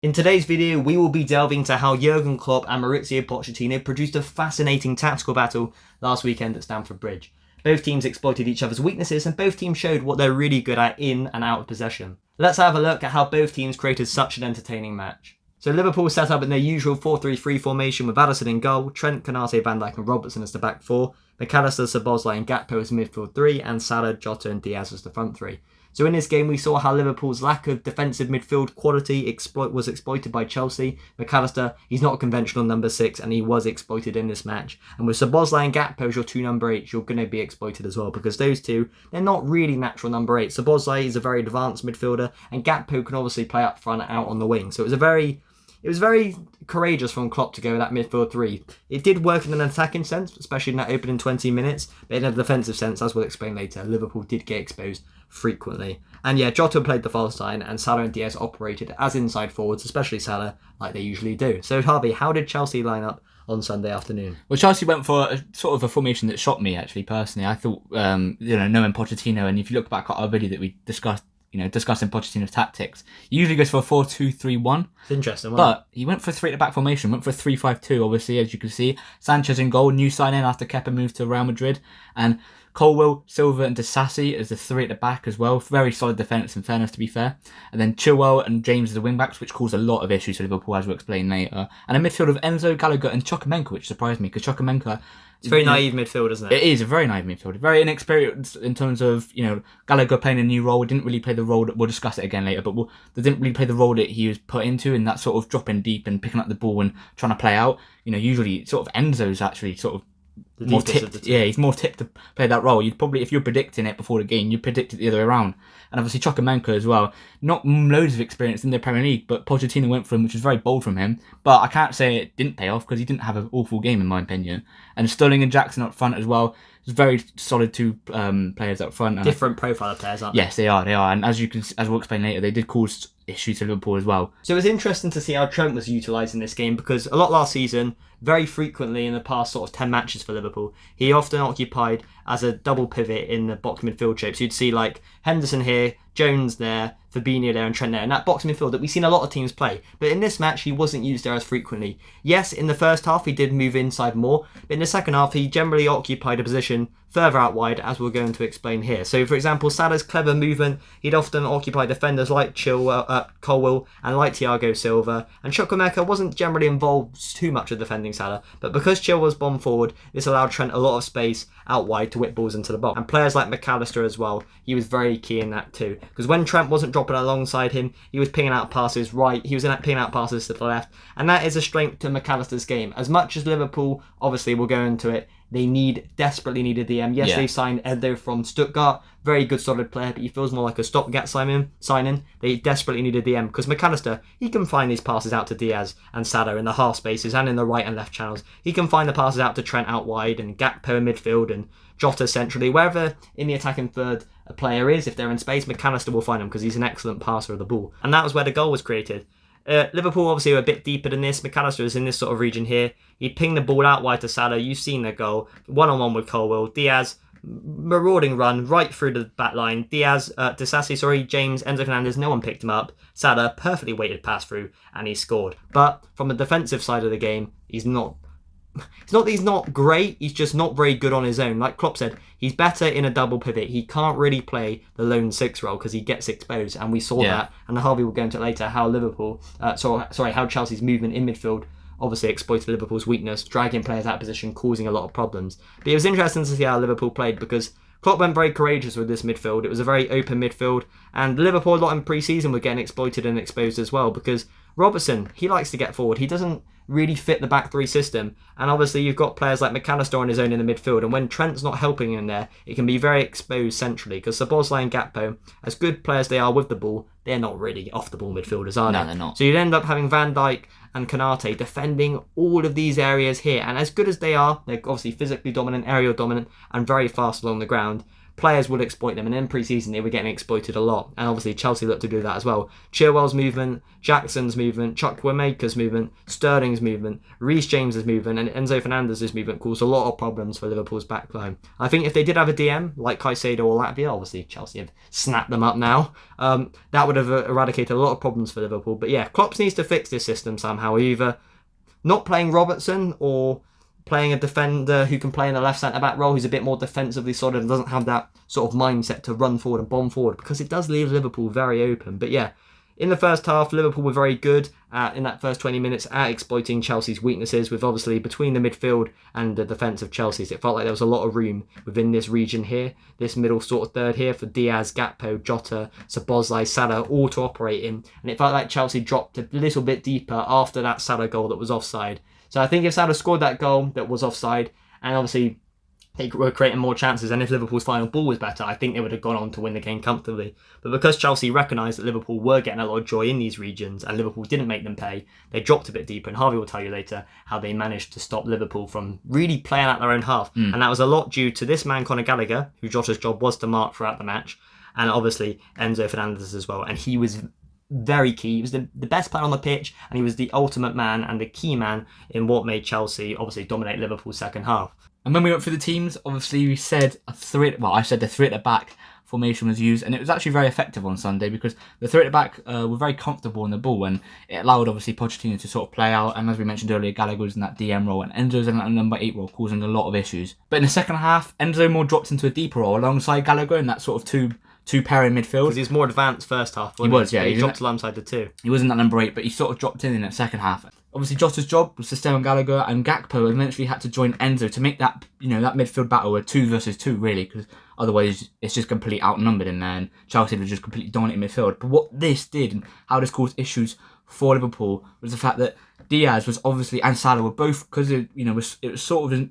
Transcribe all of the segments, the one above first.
In today's video, we will be delving into how Jurgen Klopp and Maurizio Pochettino produced a fascinating tactical battle last weekend at Stamford Bridge. Both teams exploited each other's weaknesses and both teams showed what they're really good at in and out of possession. Let's have a look at how both teams created such an entertaining match. So Liverpool set up in their usual 4-3-3 formation with Alisson in goal, Trent, Konate, Van Dijk and Robertson as the back four, McAllister, Szoboszlai and Gakpo as midfield three, and Salah, Jota and Diaz as the front three. So in this game, we saw how Liverpool's lack of defensive midfield quality was exploited by Chelsea. McAllister, he's not a conventional number 6, and he was exploited in this match. And with Szoboszlai and Gakpo as your two number 8s, you're going to be exploited as well, because those two, they're not really natural number 8s. Szoboszlai is a very advanced midfielder, and Gakpo can obviously play up front and out on the wing. So it was very courageous from Klopp to go with that midfield three. It did work in an attacking sense, especially in that opening 20 minutes, but in a defensive sense, as we'll explain later, Liverpool did get exposed frequently. And yeah, Jota played the false nine, and Salah and Diaz operated as inside forwards, especially Salah, like they usually do. So Harvey, how did Chelsea line up on Sunday afternoon? Well, Chelsea went for a sort of a formation that shocked me, actually, personally. I thought, knowing Pochettino, and if you look back at our video that we discussing Pochettino's tactics, he usually goes for a 4-2-3-1. It's interesting, but he went for a 3-at-the-back formation, went for a 3-5-2, obviously, as you can see. Sanchez in goal, new signing after Kepa moved to Real Madrid, and Colwill, Silva and Disasi as the 3-at-the-back as well. Very solid defence, in fairness, to be fair. And then Chilwell and James as the wing-backs, which caused a lot of issues for Liverpool, as we'll explain later. And a midfield of Enzo, Gallagher and Chukwuemeka, which surprised me, because Chukwuemeka... It's a very naive midfield, isn't it? It is a very naive midfield. Very inexperienced in terms of, Gallagher playing a new role. Didn't really play the role that we'll discuss it again later, but they didn't really play the role that he was put into, and that sort of dropping deep and picking up the ball and trying to play out. Usually sort of Enzo's actually sort of more tipped. Yeah, he's more tipped to play that role. You'd probably, if you're predicting it before the game, you'd predict it the other way around. And obviously Chukwuemeka as well. Not loads of experience in the Premier League, but Pochettino went for him, which was very bold from him. But I can't say it didn't pay off, because he didn't have an awful game in my opinion. And Sterling and Jackson up front as well. It's very solid two players up front. Different profile of players, aren't they? Yes, they are. And as we'll explain later, they did cause issues to Liverpool as well. So it was interesting to see how Trent was utilised in this game, because a lot last season, very frequently in the past sort of 10 matches for Liverpool, he often occupied as a double pivot in the box midfield shape. So you'd see like Henderson here, Jones there, Fabinho there and Trent there, and that box midfield that we've seen a lot of teams play. But in this match, he wasn't used there as frequently. Yes, in the first half, he did move inside more, but in the second half, he generally occupied a position further out wide, as we're going to explain here. So, for example, Salah's clever movement, he'd often occupy defenders like Colwill and like Thiago Silva, and Chukwuemeka wasn't generally involved too much with defending Salah, but because Chilwell's bombed forward, this allowed Trent a lot of space out wide to whip balls into the box. And players like McAllister as well, he was very key in that too, because when Trent wasn't dropping alongside him, he was pinging out passes right, he was pinging out passes to the left, and that is a strength to McAllister's game. As much as Liverpool, obviously we'll go into it, they desperately needed DM. Yes, they signed Edo from Stuttgart. Very good, solid player, but he feels more like a stopgap signing. They desperately needed DM, because McAllister, he can find these passes out to Diaz and Salah in the half spaces and in the right and left channels. He can find the passes out to Trent out wide and Gakpo in midfield and Jota centrally. Wherever in the attacking third a player is, if they're in space, McAllister will find them, because he's an excellent passer of the ball. And that was where the goal was created. Liverpool obviously were a bit deeper than this. McAllister is in this sort of region here. He'd ping the ball out wide to Salah. You've seen the goal. One-on-one with Colwill. Diaz, marauding run right through the back line. James, Enzo Fernandez, no one picked him up. Salah, perfectly weighted pass through, and he scored. But from the defensive side of the game, he's not that he's not great, he's just not very good on his own. Like Klopp said, he's better in a double pivot. He can't really play the lone 6 role because he gets exposed, and we saw that. And Harvey will go into it later how how Chelsea's movement in midfield obviously exploited Liverpool's weakness, dragging players out of position, causing a lot of problems. But it was interesting to see how Liverpool played, because Klopp went very courageous with this midfield. It was a very open midfield, and Liverpool a lot in pre-season were getting exploited and exposed as well, because Robertson, he likes to get forward. He doesn't really fit the back three system, and obviously you've got players like McAllister on his own in the midfield, and when Trent's not helping him there, it can be very exposed centrally, because Szoboszlai and Gakpo, as good players they are with the ball, they're not really off the ball midfielders, are they? No, they're not. So you'd end up having Van Dijk and Konate defending all of these areas here, and as good as they are, they're obviously physically dominant, aerial dominant, and very fast along the ground, players would exploit them, and in pre-season they were getting exploited a lot, and obviously Chelsea looked to do that as well. Chilwell's movement, Jackson's movement, Chukwuemeka's movement, Sterling's movement, Reece James's movement, and Enzo Fernandez's movement caused a lot of problems for Liverpool's backline. I think if they did have a DM like Caicedo or Latvia, obviously Chelsea have snapped them up now, that would have eradicated a lot of problems for Liverpool. But yeah, Klopp needs to fix this system somehow, either not playing Robertson or playing a defender who can play in the left centre-back role, who's a bit more defensively solid and doesn't have that sort of mindset to run forward and bomb forward, because it does leave Liverpool very open. But yeah, in the first half, Liverpool were very good in that first 20 minutes at exploiting Chelsea's weaknesses, with obviously between the midfield and the defence of Chelsea's. It felt like there was a lot of room within this region here, this middle sort of third here, for Diaz, Gakpo, Jota, Szoboszlai, Salah all to operate in. And it felt like Chelsea dropped a little bit deeper after that Salah goal that was offside. So I think if Salah scored that goal that was offside, and obviously they were creating more chances, and if Liverpool's final ball was better, I think they would have gone on to win the game comfortably. But because Chelsea recognised that Liverpool were getting a lot of joy in these regions, and Liverpool didn't make them pay, they dropped a bit deeper, and Harvey will tell you later how they managed to stop Liverpool from really playing out their own half. And that was a lot due to this man, Conor Gallagher, who Jota's job was to mark throughout the match, and obviously Enzo Fernandez as well. And he was very key. He was the best player on the pitch, and he was the ultimate man and the key man in what made Chelsea obviously dominate Liverpool's second half. And when we went through the teams, obviously we said I said the three at the back formation was used, and it was actually very effective on Sunday, because the three at the back were very comfortable in the ball, and it allowed obviously Pochettino to sort of play out. And as we mentioned earlier, Gallagher was in that DM role and Enzo's in that number 8 role, causing a lot of issues. But in the second half, Enzo more dropped into a deeper role alongside Gallagher in that sort of two pair in midfield. Because he's more advanced first half. He was, yeah. He dropped alongside the two. He was in that number 8, but he sort of dropped in that second half. Obviously, Jota's job was to stay on Gallagher, and Gakpo eventually had to join Enzo to make that, that midfield battle a 2 versus 2, really, because otherwise it's just completely outnumbered in there, and Chelsea was just completely dominating midfield. But what this did, and how this caused issues for Liverpool, was the fact that Diaz was obviously, and Salah were both, because it was sort of,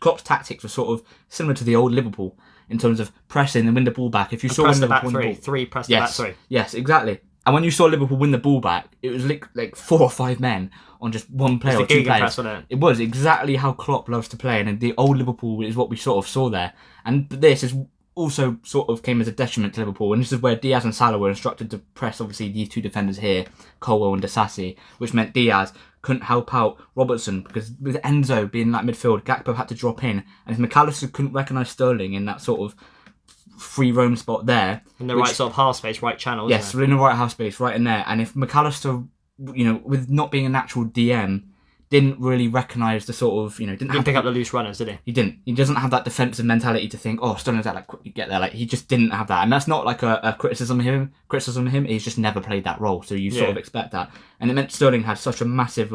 Klopp's tactics were sort of similar to the old Liverpool in terms of pressing and win the ball back. If you saw press the Liverpool back win the ball, three, press the back three. Yes, exactly. And when you saw Liverpool win the ball back, it was like 4 or 5 men on just one player or 2 players. It was exactly how Klopp loves to play, and the old Liverpool is what we sort of saw there. And this is also sort of came as a detriment to Liverpool, and this is where Diaz and Salah were instructed to press obviously these 2 defenders here, Colwell and Disasi, which meant Diaz couldn't help out Robertson, because with Enzo being in that midfield, Gakpo had to drop in, and if McAllister couldn't recognise Sterling in that sort of free roam spot there, in the right sort of half space, right channel. Yes, in the right half space, right in there. And if McAllister, with not being a natural DM, didn't really recognise the sort of, didn't pick up the loose runners, did he? He didn't. He doesn't have that defensive mentality to think, oh, Sterling's out, quickly get there. He just didn't have that, and that's not like a criticism of him. He's just never played that role, so you sort of expect that. And it meant Sterling had such a massive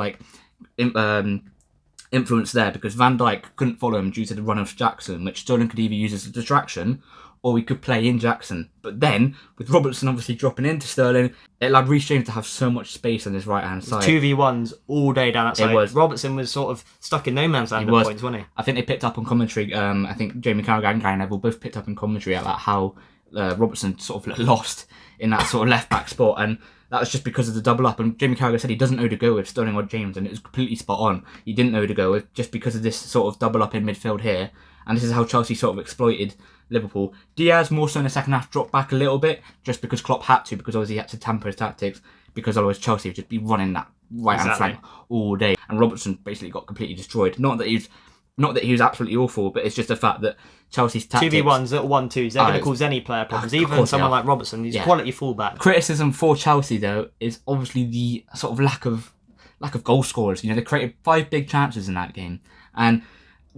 influence there, because Van Dijk couldn't follow him due to the run of Jackson, which Sterling could either use as a distraction, or we could play in Jackson. But then, with Robertson obviously dropping into Sterling, it allowed Reece James to have so much space on his right-hand side. 2v1s all day down that side. It was. Robertson was sort of stuck in no man's land at points, wasn't he? I think they picked up on commentary, I think Jamie Carragher and Gary Neville both picked up in commentary about how Robertson sort of lost in that sort of left-back spot, and that was just because of the double-up. And Jamie Carragher said he doesn't know who to go with, Sterling or James, and it was completely spot on. He didn't know who to go with, just because of this sort of double-up in midfield here. And this is how Chelsea sort of exploited Liverpool. Diaz, more so in the second half, dropped back a little bit, just because Klopp had to, because obviously he had to tamper his tactics, because otherwise Chelsea would just be running that right-hand flank all day. And Robertson basically got completely destroyed. Not that he was absolutely awful, but it's just the fact that Chelsea's tactics... 2v1s, little 1-2s, they're going to cause any player problems, even someone like Robertson. He's a quality fullback. Criticism for Chelsea, though, is obviously the sort of lack of goal scorers. They created 5 big chances in that game, and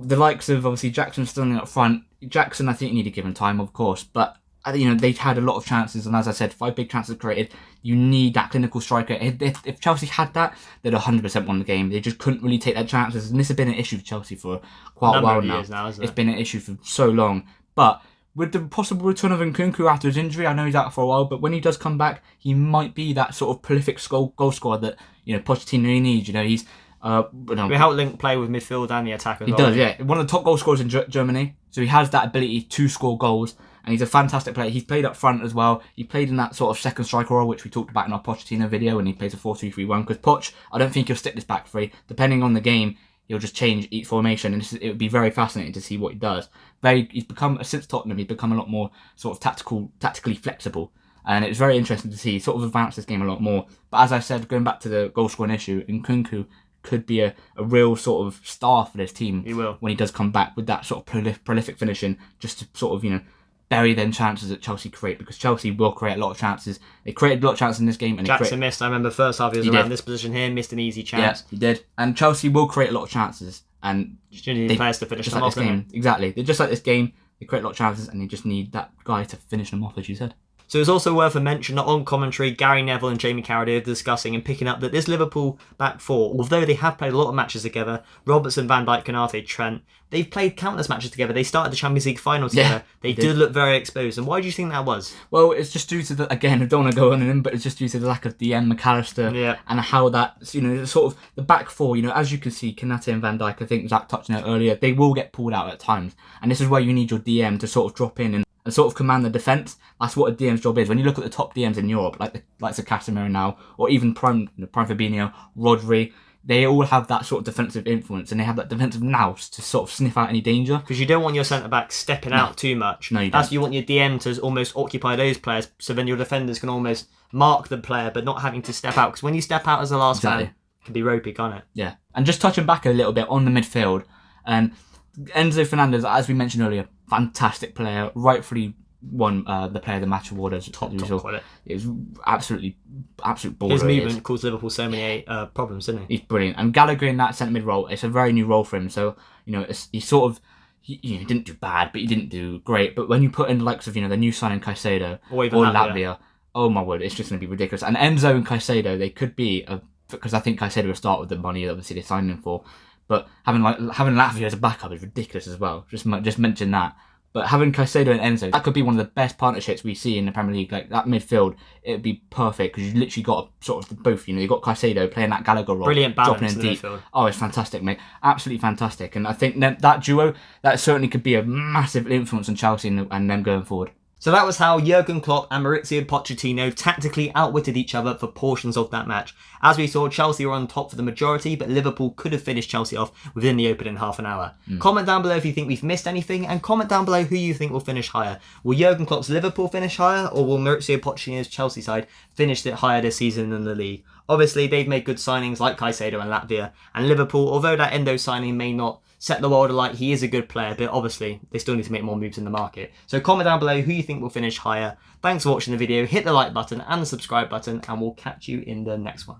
the likes of obviously Jackson, Sterling up front. Jackson, I think you need to give him time, of course, but they had a lot of chances, and as I said, 5 big chances created. You need that clinical striker. If Chelsea had that, they'd 100% won the game. They just couldn't really take their chances, and this has been an issue for Chelsea for quite a while now. It's been an issue for so long, but with the possible return of Nkunku after his injury, I know he's out for a while, but when he does come back, he might be that sort of prolific goal scorer that Pochettino needs. He's we help link play with midfield and the attack as well. He does, yeah. One of the top goal scorers in Germany, so he has that ability to score goals, and he's a fantastic player. He's played up front as well. He played in that sort of second striker role, which we talked about in our Pochettino video, and he plays a 4-2-3-1, because Poch, I don't think he'll stick this back three. Depending on the game, he'll just change each formation, and it would be very fascinating to see what he does. He's become, since Tottenham, he's become a lot more sort of tactically flexible, and it's very interesting to see. He sort of advanced this game a lot more. But as I said, going back to the goal scoring issue, Nkunku could be a real sort of star for this team. He will, when he does come back with that sort of prolific finishing, just to sort of, you know, bury them chances that Chelsea create, because Chelsea will create a lot of chances. They created a lot of chances in this game. And Jackson missed. I remember first half he was around this position here, missed an easy chance. Yeah, he did. And Chelsea will create a lot of chances, and you need players to finish them off. Exactly. They're just like this game. They create a lot of chances, and they just need that guy to finish them off, as you said. So it's also worth a mention that on commentary, Gary Neville and Jamie Carragher are discussing and picking up that this Liverpool back four, although they have played a lot of matches together, Robertson, Van Dijk, Konate, Trent, they've played countless matches together. They started the Champions League final together. Yeah, they did look very exposed. And why do you think that was? Well, it's just due to the, again, I don't want to go on him, but it's just due to the lack of DM, McAllister, and how that, you know, sort of the back four, you know, as you can see, Konate and Van Dijk, I think Zach touched on it earlier, they will get pulled out at times. And this is where you need your DM to sort of drop in and sort of command the defence. That's what a DM's job is. When you look at the top DMs in Europe, like the likes of Casemiro now, or even Prime Fabinho, Rodri, they all have that sort of defensive influence, and they have that defensive nous to sort of sniff out any danger. Because you don't want your centre-back stepping out too much. No, you don't. You want your DM to almost occupy those players, so then your defenders can almost mark the player, but not having to step out. Because when you step out as the last man, it can be ropey, can't it? Yeah. And just touching back a little bit on the midfield, and Enzo Fernandez, as we mentioned earlier, fantastic player, rightfully won the Player of the Match award as top quality. It was absolute baller. His movement caused Liverpool so many problems, didn't he? He's brilliant. And Gallagher in that centre mid role, it's a very new role for him. So, you know, he sort of, he didn't do bad, but he didn't do great. But when you put in the likes of, you know, the new signing Caicedo or Latvia, oh my word, it's just going to be ridiculous. And Enzo and Caicedo, they could be, because I think Caicedo will start with the money that obviously they signed him for. But having Latvia as a backup is ridiculous as well. Just mention that. But having Caicedo and Enzo, that could be one of the best partnerships we see in the Premier League. Like that midfield, it would be perfect because you literally got sort of both. You know, you got Caicedo playing that Gallagher role, brilliant balance dropping in deep. Midfield. Oh, it's fantastic, mate! Absolutely fantastic. And I think that duo, that certainly could be a massive influence on Chelsea and them going forward. So that was how Jurgen Klopp and Maurizio Pochettino tactically outwitted each other for portions of that match. As we saw, Chelsea were on top for the majority, but Liverpool could have finished Chelsea off within the opening half an hour. Comment down below if you think we've missed anything, and comment down below who you think will finish higher. Will Jurgen Klopp's Liverpool finish higher, or will Maurizio Pochettino's Chelsea side finish it higher this season in the league? Obviously, they've made good signings like Caicedo and Latvia, and Liverpool, although that Endo signing may not set the world alight, he is a good player, but obviously they still need to make more moves in the market. So comment down below who you think will finish higher. Thanks for watching the video, hit the like button and the subscribe button, and we'll catch you in the next one.